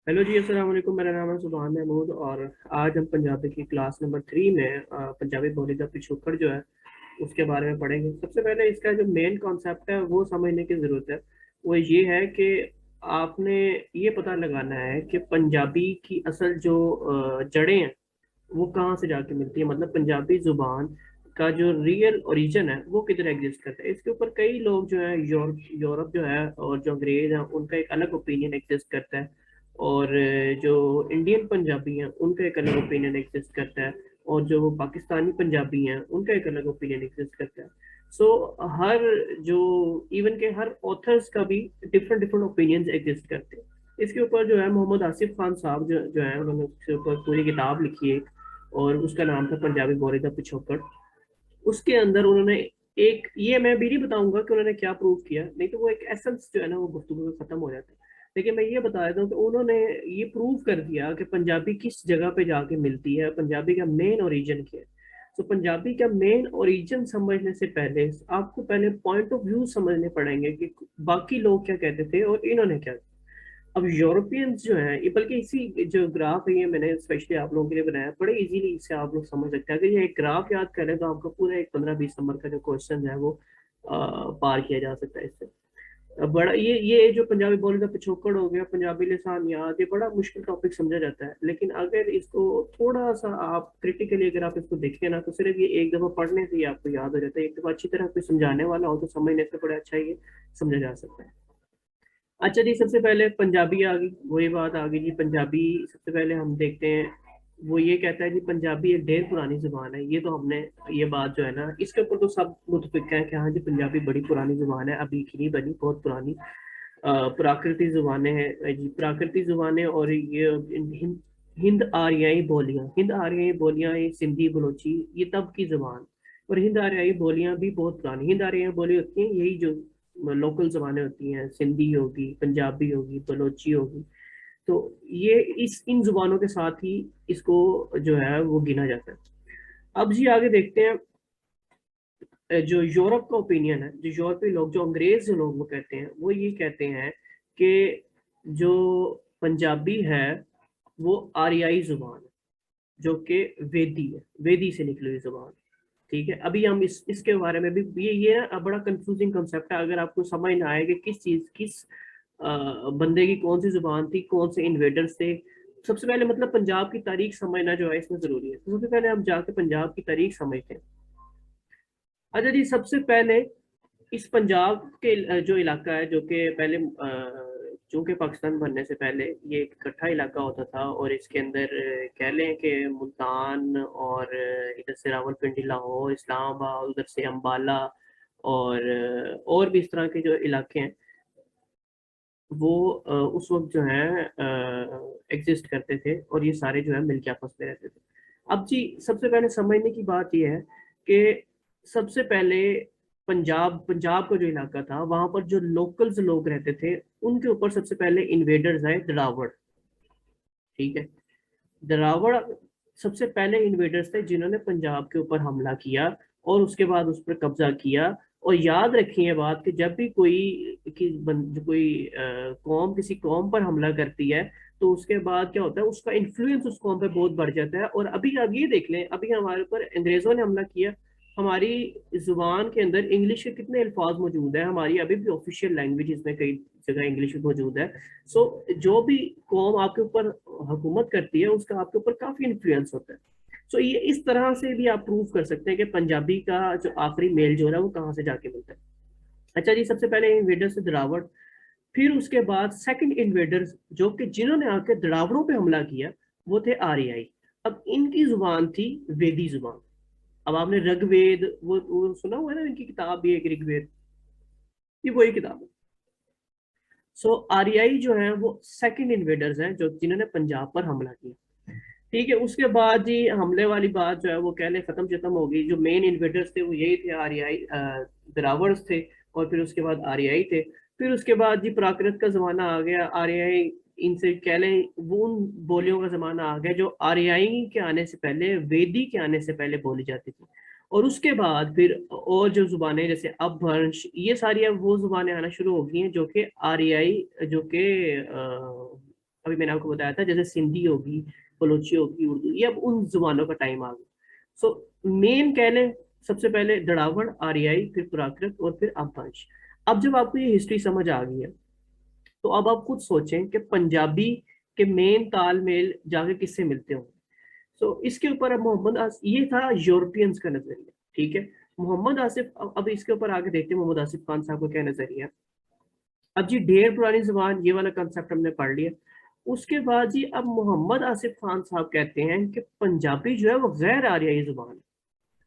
Hello जी, अस्सलाम वालेकुम। मेरा नाम है सुभान महमूद और आज हम पंजाबी की क्लास नंबर 3 में पंजाबी बोली का पिछोकड़ जो है उसके बारे में पढ़ेंगे। सबसे पहले इसका जो मेन कॉन्सेप्ट है वो समझने की ज़रूरत है। वो ये है कि आपने ये पता लगाना है कि पंजाबी की असल जो जड़ें हैं वो कहाँ से जाके मिलती है। मतलब पंजाबी जुबान का जो रियल ओरिजिन है वो किधर एग्जिस्ट करता है। इसके ऊपर कई लोग जो है यूरोप यूरोप जो है और जो अंग्रेज हैं उनका एक अलग ओपिनियन एग्जिस्ट करता है। और जो इंडियन पंजाबी हैं उनका एक अलग ओपिनियन एग्जिस्ट करता है। और जो पाकिस्तानी पंजाबी हैं उनका एक अलग ओपिनियन एग्जिस्ट करता है। सो हर जो इवन के हर ऑथर्स का भी डिफरेंट डिफरेंट ओपिनियंस एग्जिस्ट करते हैं। इसके ऊपर जो है मोहम्मद आसिफ खान साहब जो है उन्होंने उसके ऊपर पूरी किताब लिखी है और उसका नाम था पंजाबी बोली दा पिछोकड़। उसके अंदर उन्होंने एक ये मैं भी नहीं बताऊंगा कि उन्होंने क्या प्रूव किया, नहीं तो वो एक एसेंस जो है ना वो गुफ्तगू में खत्म हो जाता है। लेकिन मैं ये बता देता हूँ कि उन्होंने ये प्रूव कर दिया कि पंजाबी किस जगह पे जाके मिलती है, पंजाबी का मेन ओरिजिन क्या है। तो पंजाबी का मेन ओरिजिन समझने से पहले आपको पहले पॉइंट ऑफ व्यू समझने पड़ेंगे कि बाकी लोग क्या कहते थे और इन्होंने क्या। अब यूरोपियंस जो हैं ये, बल्कि इसी जो ग्राफ है ये मैंने स्पेशली आप लोगों के लिए बनाया, बड़े इजीली इससे आप लोग समझ सकते हैं। अगर ये एक ग्राफ याद करें तो आपका पूरा एक 15-20 नंबर का जो क्वेश्चन है वो पार किया जा सकता है इससे। बड़ा ये जो पंजाबी बोली का पिछोकड़ हो गया, पंजाबी लिसानियात, ये बड़ा मुश्किल टॉपिक समझा जाता है। लेकिन अगर इसको थोड़ा सा आप क्रिटिकली अगर आप इसको देखें ना तो सिर्फ ये एक दफा पढ़ने से ही आपको याद हो जाता है। एक दफा अच्छी तरह कोई समझाने वाला हो तो समझने से बड़ा अच्छा ये समझा जा सकता है। अच्छा जी, सबसे पहले पंजाबी आ गई, वही बात आ गई जी। पंजाबी सबसे पहले हम देखते हैं, वो ये कहता है जी पंजाबी एक ढेर पुरानी जुबान है। ये तो हमने ये बात जो है ना इसके ऊपर तो सब मुतफिक है कि हाँ जी पंजाबी बड़ी पुरानी जुबान है, अभी की नहीं बनी, बहुत पुरानी प्राकृतिक जुबानें हैं जी। प्राकृतिक जुबानें और ये हिंद आर्याई बोलियां, हिंद आर्याई बोलियां, ये सिंधी बलोची, ये तब की जुबान। और हिंद आर्याई बोलियां भी बहुत पुरानी हिंद आर्याई बोली होती हैं, यही जो लोकल जबानें होती हैं, सिंधी होगी, पंजाबी होगी, बलोची होगी। तो ये इस इन जुबानों के साथ ही इसको जो है वो गिना जाता है। अब जी आगे देखते हैं। जो यूरोप का ओपिनियन है, जो यूरोपीय लोग, जो अंग्रेज जो लोग वो कहते हैं, वो ये कहते हैं कि जो पंजाबी है वो आर्याई जुबान है, जो कि वेदी है, वेदी से निकली हुई जुबान। ठीक है, अभी हम इसके बारे में भी ये ना बड़ा कंफ्यूजिंग कंसेप्ट है। अगर आपको समझ ना आए कि किस चीज किस बंदे की कौन सी जुबान थी, कौन से इन्वेडर्स थे। सबसे पहले मतलब पंजाब की तारीख समझना जो है इसमें जरूरी है। तो सबसे पहले हम जाके पंजाब की तारीख समझते हैं। अच्छा जी, सबसे पहले इस पंजाब के जो इलाका है, जो कि पहले चूंकि पाकिस्तान बनने से पहले ये एक इकट्ठा इलाका होता था और इसके अंदर कह लें कि मुल्तान और इधर से रावलपिंडी, लाहौर, इस्लामाबाद, उधर से अम्बाला और और भी इस तरह के जो इलाके हैं वो उस वक्त जो है एग्जिस्ट करते थे और ये सारे जो है मिलके आपस में रहते थे। अब जी सबसे पहले समझने की बात यह है कि सबसे पहले पंजाब पंजाब का जो इलाका था वहां पर जो लोकल्स लोग रहते थे उनके ऊपर सबसे पहले इन्वेडर्स आए, द्रावड़। ठीक है, द्रावड़ सबसे पहले इन्वेडर्स थे जिन्होंने पंजाब के ऊपर हमला किया और उसके बाद उस पर कब्जा किया। और याद रखिए ये बात कि जब भी कोई कौम किसी कौम पर हमला करती है तो उसके बाद क्या होता है, उसका इन्फ्लुएंस उस कौम पे बहुत बढ़ जाता है। और अभी आप ये देख लें, अभी हमारे ऊपर अंग्रेजों ने हमला किया, हमारी जुबान के अंदर इंग्लिश के कितने अल्फाज मौजूद है, हमारी अभी भी ऑफिशियल लैंग्वेज में कई जगह इंग्लिश मौजूद है। सो जो भी कौम आपके ऊपर हुकूमत करती है उसका आपके ऊपर काफी इन्फ्लुएंस होता है। सो ये इस तरह से भी आप प्रूव कर सकते हैं कि पंजाबी का जो आखिरी मेल जो है वो कहाँ से जाके मिलता है। अच्छा जी, सबसे पहले इन्वेडर से द्रावड़, फिर उसके बाद सेकंड इन्वेडर्स जो कि जिन्होंने आके द्रावड़ों पे हमला किया वो थे आर्याई। अब इनकी जुबान थी वेदी जुबान। अब आपने ऋग्वेद वो सुना हुआ है ना, इनकी किताब भी एक ऋग्वेद, ये वही किताब है। सो आर्याई जो है वो सेकंड इन्वेडर्स हैं जो जिन्होंने पंजाब पर हमला किया। ठीक है, उसके बाद जी हमले वाली बात जो है वो कह लें खत्म खत्म हो गई। जो मेन इन्वेडर्स थे वो यही थे, आर्याई द्रावड्स थे। और फिर उसके बाद आर्याई थे। फिर उसके बाद जी प्राकृत का जमाना आ गया, आर्याई, इनसे कह लें वो उन बोलियों का जमाना आ गया जो आर्याई के आने से पहले, वेदी के आने से पहले बोली जाती थी। और उसके बाद फिर और जो जुबानें जैसे अपभ्रंश, ये सारी अब वो जुबानें आना शुरू हो गई हैं जो कि आर्याई, जो कि अभी मैंने आपको बताया था, जैसे सिंधी होगी, बलोची होगी, उर्दू, ये अब उन जुबानों का टाइम आ गया। सो मेन कह लें, सबसे पहले द्रविड़, आर्याई, फिर प्राकृत और फिर अपभ्रंश। अब जब आपको ये हिस्ट्री समझ आ गई है, तो अब आप खुद सोचें कि पंजाबी के मेन तालमेल जाके किससे मिलते होंगे। सो इसके ऊपर अब ये था यूरोपियंस का नजरिया, ठीक है। मोहम्मद आसिफ, अब इसके ऊपर आगे देखते हैं मोहम्मद आसिफ खान साहब का क्या नजरिया है। अब जी ढेर पुरानी जुबान, ये वाला कंसेप्ट हमने पढ़ लिया। उसके बाद जी अब मोहम्मद आसिफ खान साहब कहते हैं कि पंजाबी जो है वो गैर आर्याई जुबान है।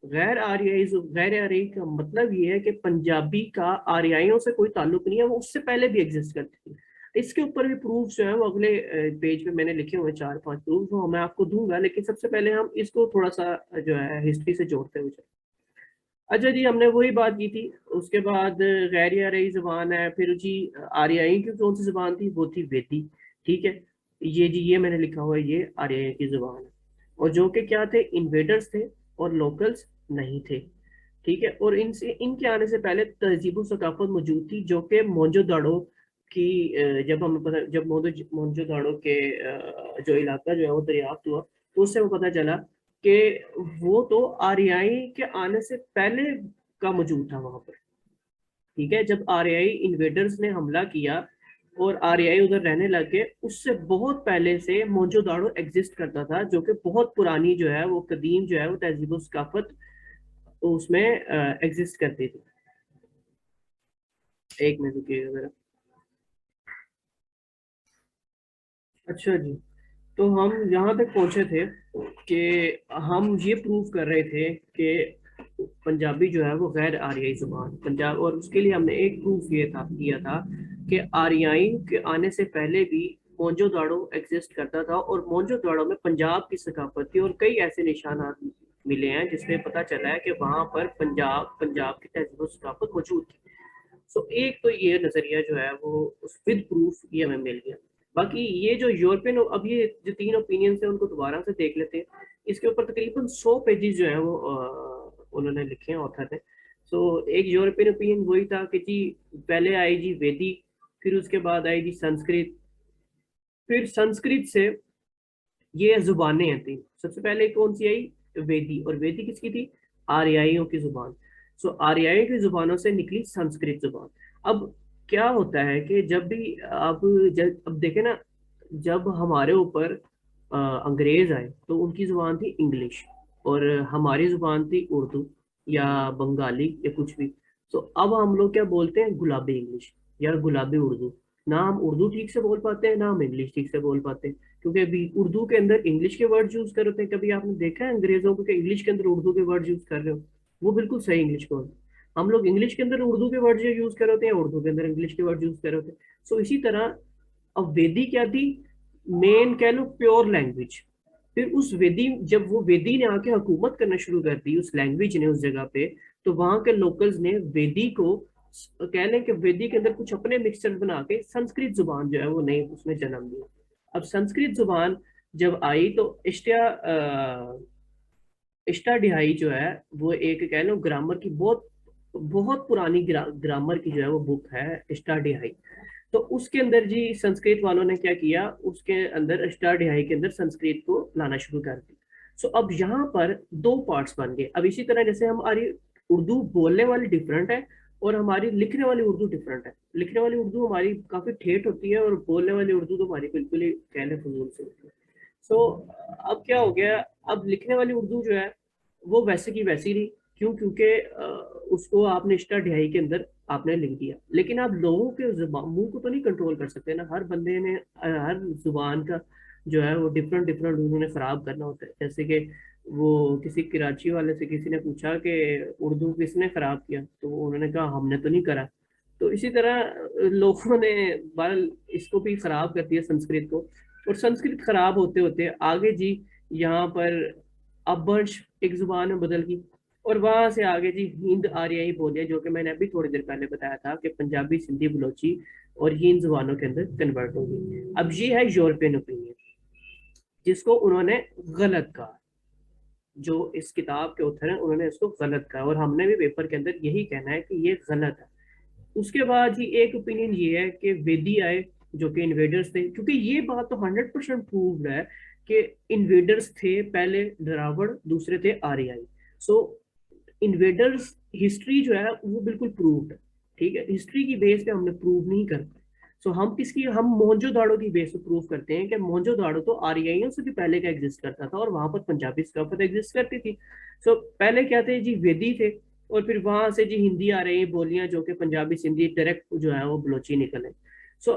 गैर आर्याई का मतलब ये है कि पंजाबी का आर्याइयों से कोई ताल्लुक नहीं है, वो उससे पहले भी एग्जिस्ट करती थी। इसके ऊपर भी प्रूफ जो है वो अगले पेज पे मैंने लिखे हुए 4-5 प्रूफ, वो मैं आपको दूंगा, लेकिन सबसे पहले हम इसको थोड़ा सा जो है हिस्ट्री से जोड़ते हुए चलते। अच्छा जी, हमने वही बात की थी। उसके बाद गैर आर्याई जुबान है, फिर जी आर्याई की कौन सी जुबान थी, वो थी वेदी, ठीक है। ये जी ये मैंने लिखा हुआ है, ये आर्याई की जुबान है, और जो कि क्या थे, इन्वेडर्स थे और लोकल्स नहीं थे, ठीक है। और इनसे इनके आने से पहले तहजीब सकाफत मौजूद थी, जो कि मोहनजोदाड़ो की जब हमें पता, जब मोहनजोदाड़ो के जो इलाका जो है वो दरियाफ्त हुआ, तो उससे वो पता चला कि वो तो आर्याई के आने से पहले का मौजूद था वहां पर, ठीक है। जब आर्याई इन्वेडर्स ने हमला किया और आर्याई उधर रहने लगे, उससे बहुत पहले से मोहनजोदाड़ो एग्जिस्ट करता था, जो कि बहुत पुरानी जो है वो कदीम जो है वो तहजीब सकाफत उसमें एग्जिस्ट करती थी। एक मिनट रुकिएगा जरा। अच्छा जी, तो हम यहाँ तक पहुंचे थे कि हम ये प्रूव कर रहे थे कि पंजाबी जो है वो गैर आर्याई जुबान पंजाब, और उसके लिए हमने एक प्रूफ ये था किया था कि आर्याई के आने से पहले भी मोहनजोदाड़ो एग्जिस्ट करता था, और मोहनजोदाड़ो में पंजाब की सकाफत थी, और कई ऐसे निशानात मिले हैं जिसमें पता चला है कि वहां पर पंजाब पंजाब की तहजीब सकाफत मौजूद थी। सो एक तो ये नजरिया जो है वो उस विद प्रूफ ये हमें मिल गया। बाकी ये जो यूरोपियन, अब ये जो 3 ओपिनियंस है उनको दोबारा से देख लेते हैं। इसके ऊपर तकरीबन 100 पेजेस जो है वो उन्होंने लिखे हैं ऑथर ने। सो एक यूरोपियन ओपिनियन वही था कि जी पहले आई जी वेदी, फिर उसके बाद आई जी संस्कृत, फिर संस्कृत से ये जुबानें हैं 3। सबसे पहले कौन सी आई, वेदी, और वेदी किसकी थी, आर्याइयों की जुबान। सो आर्याई की जुबानों से निकली संस्कृत जुबान। अब क्या होता है कि जब भी अब देखे ना, जब हमारे ऊपर अंग्रेज आए तो उनकी जुबान थी इंग्लिश, और हमारी जुबान थी उर्दू या बंगाली या कुछ भी। तो अब हम लोग क्या बोलते हैं, गुलाबी इंग्लिश या गुलाबी उर्दू। ना हम उर्दू ठीक से बोल पाते हैं, ना हम इंग्लिश ठीक से बोल पाते हैं, क्योंकि अभी उर्दू के अंदर इंग्लिश के वर्ड यूज कर रहे हैं। कभी आपने देखा है अंग्रेजों को कि इंग्लिश के अंदर उर्दू के वर्ड यूज कर रहे हो? वो बिल्कुल सही इंग्लिश को, हम लोग इंग्लिश के अंदर उर्दू के वर्ड यूज कर रहे होते हैं, उर्दू के अंदर इंग्लिश के वर्ड यूज कर रहे होते हैं। सो इसी तरह अब वेदी क्या थी, मेन कह लो प्योर लैंग्वेज। फिर उस वेदी, जब वो वेदी ने आके हुकूमत करना शुरू कर दी उस लैंग्वेज ने उस जगह पे, तो वहां के लोकल्स ने वेदी को कह लें कि वेदी के अंदर कुछ अपने मिक्सचर बना के संस्कृत जुबान जो है वो नई उसने जन्म दिया। अब संस्कृत जुबान जब आई तो इष्टाध्यायी जो है वो एक कह लो ग्रामर की बहुत बहुत पुरानी ग्रामर की जो है वो बुक है इष्टाध्यायी। तो उसके अंदर जी संस्कृत वालों ने क्या किया, उसके अंदर अष्टाध्यायी के अंदर संस्कृत को लाना शुरू कर दिया। सो अब यहाँ पर 2 पार्ट्स बन गए। अब इसी तरह जैसे हमारी उर्दू बोलने वाली डिफरेंट है और हमारी लिखने वाली उर्दू डिफरेंट है। लिखने वाली उर्दू हमारी काफी ठेठ होती है, और बोलने वाली उर्दू तो हमारी बिल्कुल ही कहने फजूल से होती है। सो अब क्या हो गया, अब लिखने वाली उर्दू जो है वो वैसे की वैसी रही। क्यों? क्योंकि उसको आपने इष्टाध्यायी के अंदर आपने लिख दिया, लेकिन आप लोगों के मुंह को तो नहीं कंट्रोल कर सकते ना। हर बंदे ने हर जुबान का जो है वो डिफरेंट डिफरेंट उन्होंने खराब करना होता है। जैसे कि वो किसी कराची वाले से किसी ने पूछा कि उर्दू किसने खराब किया, तो उन्होंने कहा हमने तो नहीं करा। तो इसी तरह लोगों ने बहरहाल इसको भी खराब कर दिया संस्कृत को। और संस्कृत खराब होते होते आगे जी यहाँ पर अपभ्रंश एक जुबान में बदल गई, और वहां से आगे जी हिंद आर्याई बोलियां, जो कि मैंने अभी थोड़ी देर पहले बताया था कि पंजाबी, सिंधी, बलोची और हिंद जुबानों के अंदर कन्वर्ट हो गई। अब ये है यूरोपियन ओपिनियन, जिसको उन्होंने गलत कहा। जो इस किताब के ऑथर हैं उन्होंने इसको गलत कहा, और हमने भी पेपर के अंदर यही कहना है कि ये गलत है। उसके बाद जी एक ओपिनियन ये है कि वेदी आए, जो कि इन्वेडर्स थे, क्योंकि ये बात तो 100% प्रूव्ड है कि इन्वेडर्स थे पहले द्राविड़, दूसरे थे आर्याई। सो इन्वेडर्स हिस्ट्री जो है वो बिल्कुल प्रूव्ड है, ठीक है, हिस्ट्री की बेस पे हमने प्रूव नहीं कर पाए। सो हम किसकी, हम मोहनजोदाड़ो की बेस पे प्रूव करते हैं कि मोहनजोदाड़ो तो आर्याइयों से भी पहले का एग्जिस्ट करता था और वहां पर पंजाबी सकाफत एग्जिस्ट करती थी। सो पहले क्या थे जी, वेदी थे, और फिर वहां से जी हिंदी आ रही बोलियां जो कि पंजाबी सिंधी डायरेक्ट जो है वो बलोची निकले। सो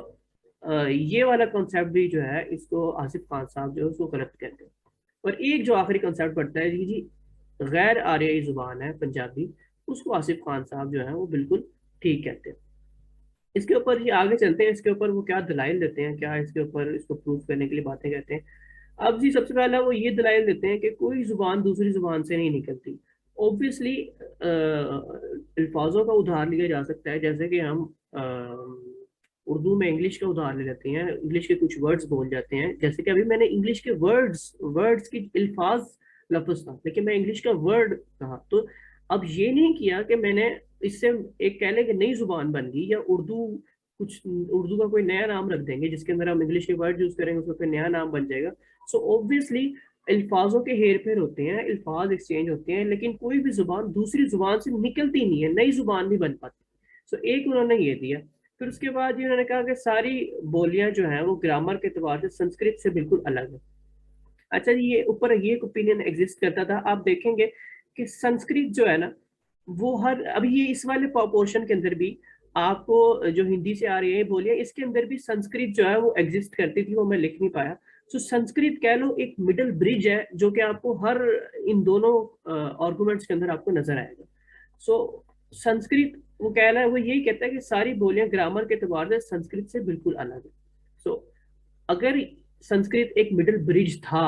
ये वाला कॉन्सेप्ट भी जो है इसको आसिफ खान साहब जो है उसको गलत कहते हैं। और एक जो आखिरी कॉन्सेप्ट पड़ता है जी, गैर आर्याई जुबान है पंजाबी, उसको आसिफ खान साहब जो है वो बिल्कुल ठीक कहते हैं। इसके ऊपर ये आगे चलते हैं, इसके ऊपर वो क्या दलाइल देते हैं, क्या इसके ऊपर इसको प्रूव करने के लिए बातें कहते हैं। अब जी सबसे पहला वो ये दलाइल देते हैं कि कोई जुबान दूसरी जुबान से नहीं निकलती। ऑब्वियसली अल्फाजों का उधार लिया जा सकता है, जैसे कि हम उर्दू में इंग्लिश का उधार ले लेते हैं, इंग्लिश के कुछ वर्ड्स बोल जाते हैं, जैसे कि अभी मैंने इंग्लिश के वर्ड्स वर्ड्स की अल्फाज लफ्ज था, लेकिन मैं इंग्लिश का वर्ड कहा। तो अब ये नहीं किया कि मैंने इससे एक कह लें कि नई जुबान बन गई, या उर्दू कुछ उर्दू का कोई नया नाम रख देंगे जिसके अंदर हम इंग्लिश के वर्ड यूज करेंगे, उसका कोई नया नाम बन जाएगा। सो ऑब्वियसली अल्फाजों के हेर फेर होते हैं, अल्फाज एक्सचेंज होते हैं, लेकिन कोई भी जुबान दूसरी जुबान से निकलती नहीं है, नई जुबान नहीं बन पाती। सो एक उन्होंने ये दिया। फिर उसके बाद उन्होंने कहा कि सारी बोलियां जो हैं वो ग्रामर के एतबार से संस्कृत से बिल्कुल अलग है। अच्छा जी, ये ऊपर ये एक ओपिनियन एग्जिस्ट करता था, आप देखेंगे कि संस्कृत जो है ना वो हर, अभी ये इस वाले पोर्शन के अंदर भी आपको जो हिंदी से आ रही है बोलिए, इसके अंदर भी संस्कृत जो है वो एग्जिस्ट करती थी, वो मैं लिख नहीं पाया। सो संस्कृत कह लो एक मिडल ब्रिज है जो कि आपको हर इन दोनों आर्गुमेंट्स के अंदर आपको नजर आएगा। सो संस्कृत वो कह रहा है, वो यही कहता है कि सारी बोलियां ग्रामर के एतबार से संस्कृत से बिल्कुल अलग है। सो अगर संस्कृत एक मिडिल ब्रिज था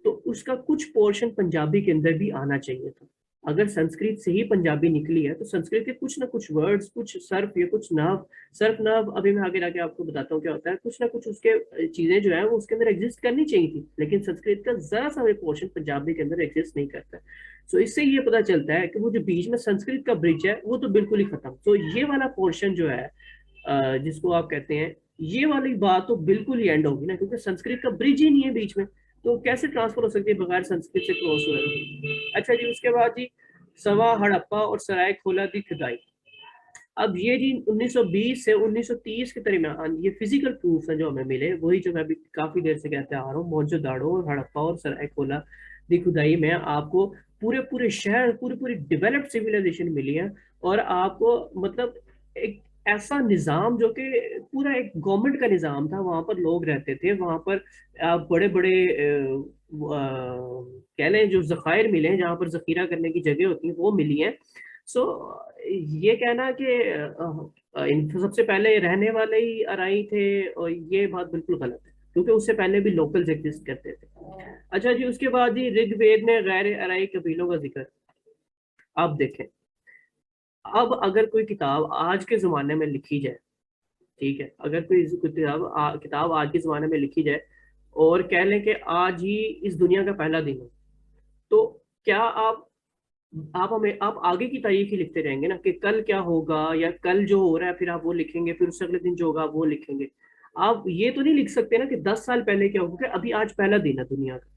तो उसका कुछ पोर्शन पंजाबी के अंदर भी आना चाहिए था। अगर संस्कृत से ही पंजाबी निकली है तो संस्कृत के कुछ ना कुछ वर्ड्स, कुछ सर्फ या कुछ नाव, सर्फ नाव अभी मैं आगे जाके आपको बताता हूँ क्या होता है, कुछ ना कुछ उसके चीजें जो है वो उसके अंदर एग्जिस्ट करनी चाहिए थी, लेकिन संस्कृत का जरा सा भी पोर्शन पंजाबी के अंदर एग्जिस्ट नहीं करता है। सो इससे ये पता चलता है कि वो जो बीच में संस्कृत का ब्रिज है वो तो बिल्कुल ही खत्म। तो ये वाला पोर्शन जो है जिसको आप कहते हैं, ये वाली बात तो बिल्कुल ही एंड होगी ना, क्योंकि संस्कृत का ब्रिज ही नहीं है बीच में, तो कैसे ट्रांसफर हो सकती है बगैर संस्कृत से क्रॉस हुए। अच्छा जी, उसके बाद जी सवा हड़प्पा और सराय खोला दी खुदाई। अब ये जी 1920 से 1930 के दरमियान ये फिजिकल प्रूफ है जो हमें मिले, वही जो मैं अभी काफी देर से कहते आ रहा हूँ, मोहनजोदाड़ो और हड़प्पा और सराय खोला दी खुदाई में आपको पूरे पूरे शहर, पूरी पूरी डेवलप्ड सिविलाइजेशन मिली है। और आपको मतलब एक ऐसा निज़ाम जो कि पूरा एक गवर्नमेंट का निज़ाम था, वहां पर लोग रहते थे, वहां पर आप बड़े बड़े कह लें जो जखायर मिले हैं, जहाँ पर जखीरा करने की जगह होती है वो मिली है। सो ये कहना कि सबसे पहले रहने वाले ही अराई थे, और ये बात बिल्कुल गलत है, क्योंकि उससे पहले भी लोकल्स एग्जिस्ट करते थे। अच्छा जी, उसके बाद जी ऋग्वेद में गैर अराई कबीलों का जिक्र। आप देखें, अब अगर कोई किताब आज के ज़माने में लिखी जाए, ठीक है, अगर कोई किताब आज के ज़माने में लिखी जाए और कह लें कि आज ही इस दुनिया का पहला दिन है, तो क्या आप हमें आप आगे की तारीख ही लिखते रहेंगे ना, कि कल क्या होगा या कल जो हो रहा है फिर आप वो लिखेंगे, फिर उससे अगले दिन जो होगा वो लिखेंगे। आप ये तो नहीं लिख सकते ना कि 10 साल पहले क्या होगा, अभी आज पहला दिन है दुनिया का।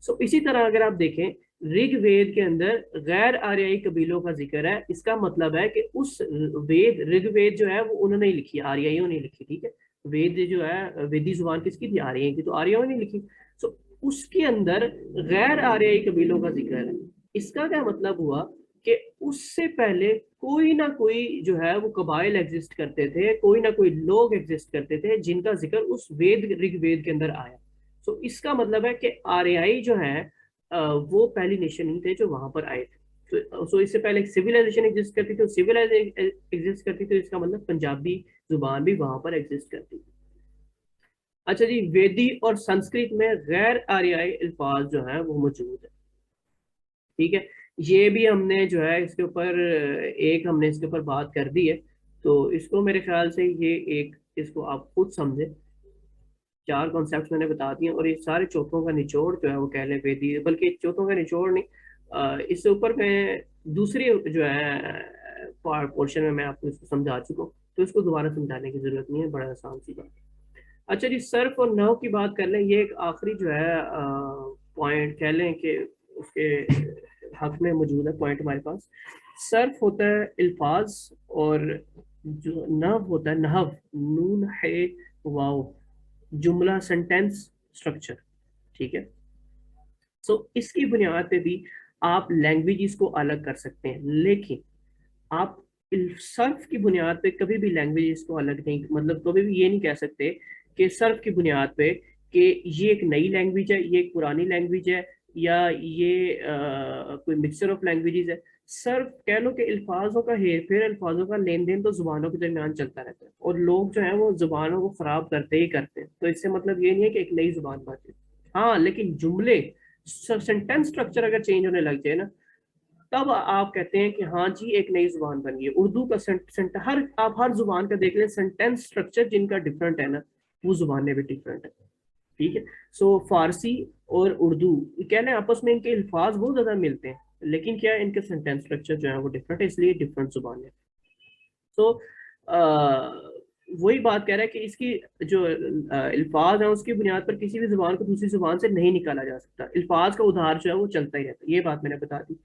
सो इसी तरह अगर आप देखें, ऋग्वेद के अंदर गैर आर्याई कबीलों का जिक्र है, इसका मतलब है कि उस ऋग्वेद जो है वो उन्होंने ही लिखी, आर्याइयों ने लिखी, ठीक है। वेद जो है, वेदी जुबान किसकी थी, आर्याई की, तो आर्यों ने लिखी। सो उसके अंदर गैर आर्याई कबीलों का जिक्र है। इसका क्या मतलब हुआ कि उससे पहले कोई ना कोई जो है वो कबाइल एग्जिस्ट करते थे, कोई ना कोई लोग एग्जिस्ट करते थे जिनका जिक्र उस वेद ऋग्वेद के अंदर आया। तो इसका मतलब है कि आर्याई जो है वो पहली नेशन नहीं थे जो वहां पर आए थे। तो इससे पहले सिविलाइजेशन एग्जिस्ट करती थी, सिविलाइजेशन एग्जिस्ट करती थी, इसका मतलब पंजाबी जुबान भी वहां पर एग्जिस्ट करती थी। अच्छा जी, वेदी और संस्कृत में गैर आर्याई अल्फाज जो है वो मौजूद है, ठीक है। ये भी हमने जो है इसके ऊपर एक हमने इसके ऊपर बात कर दी है, तो इसको मेरे ख्याल से ये एक, इसको आप खुद समझे, 4 कॉन्सेप्ट मैंने बता दिए, और ये सारे चौथों का निचोड़ जो है वो कह लें वेदी, बल्कि चौथों का निचोड़ नहीं, इससे ऊपर मैं दूसरी जो है पोर्शन में मैं आपको इसको समझा चुका हूँ, तो इसको दोबारा समझाने की जरूरत नहीं है, बड़ा आसान सी बात है। अच्छा जी, सर्फ और नव की बात कर लें, ये एक आखिरी जो है पॉइंट कह लें कि उसके हक में मौजूद है पॉइंट हमारे पास। सर्फ होता है अल्फाज, और जो नव होता है नहव, नून है वाव, जुमला सेंटेंस स्ट्रक्चर। ठीक है। सो इसकी बुनियाद पे भी आप लैंग्वेजेस को अलग कर सकते हैं, लेकिन आप सर्फ की बुनियाद पे कभी भी लैंग्वेजेस को अलग नहीं, मतलब कभी भी ये नहीं कह सकते कि सर्फ की बुनियाद पे कि ये एक नई लैंग्वेज है, ये एक पुरानी लैंग्वेज है, या ये कोई मिक्सचर ऑफ लैंग्वेजेस है। सर्फ कह लो कि अल्फाजों का हेर फेर, अल्फाजों का लेन देन तो जुबानों के दरमियान चलता रहता है, और लोग जो है वो जुबानों को खराब करते ही करते हैं। तो इससे मतलब ये नहीं है कि एक नई जुबान बचे। हाँ, लेकिन जुमले, सेंटेंस स्ट्रक्चर अगर चेंज होने लग जाए ना, तब आप कहते हैं कि हाँ जी एक नई जुबान बन गई। उर्दू का हर आप हर जुबान का देख लें, सेंटेंस स्ट्रक्चर जिनका डिफरेंट है ना, वो जुबानें भी डिफरेंट है। ठीक है। सो फारसी और उर्दू कह लें आपस में इनके अल्फाज बहुत ज्यादा मिलते हैं, लेकिन क्या है, इनके सेंटेंस स्ट्रक्चर जो है वो डिफरेंट है, इसलिए डिफरेंट जुबान है। तो वही बात कह रहा है कि इसकी जो अल्फाज है उसकी बुनियाद पर किसी भी जुबान को दूसरी जुबान से नहीं निकाला जा सकता। अल्फाज का उधार जो है वो चलता ही रहता है, ये बात मैंने बता दी।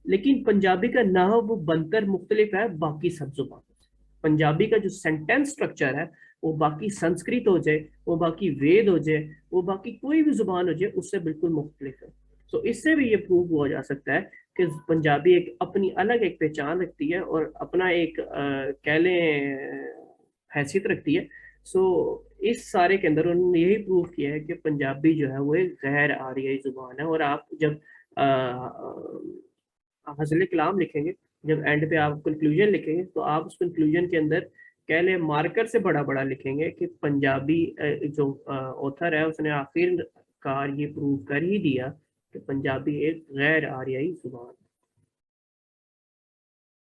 लेकिन पंजाबी का नहव वो बनकर मुख्तलिफ है बाकी सब जुबानों से। पंजाबी का जो सेंटेंस स्ट्रक्चर है वो बाकी संस्कृत हो जाए, वो बाकी वेद हो जाए, वो बाकी कोई भी जुबान हो जाए, उससे बिल्कुल मुख्तलिफ है। तो इससे भी ये प्रूव हुआ जा सकता है कि पंजाबी एक अपनी अलग एक पहचान रखती है, और अपना एक कह लें हैसियत रखती है। सो इस सारे के अंदर उन्होंने यही प्रूव किया है कि पंजाबी जो है वो एक गैर आरियाई जुबान है। और आप जब हजल कलाम लिखेंगे, जब एंड पे आप कंक्लूजन लिखेंगे, तो आप उस कंक्लूजन के अंदर कह लें मार्कर से बड़ा बड़ा लिखेंगे कि पंजाबी जो ऑथर है उसने आखिरकार ये प्रूव कर ही दिया कि पंजाबी एक गैर आरियाई जुबान है।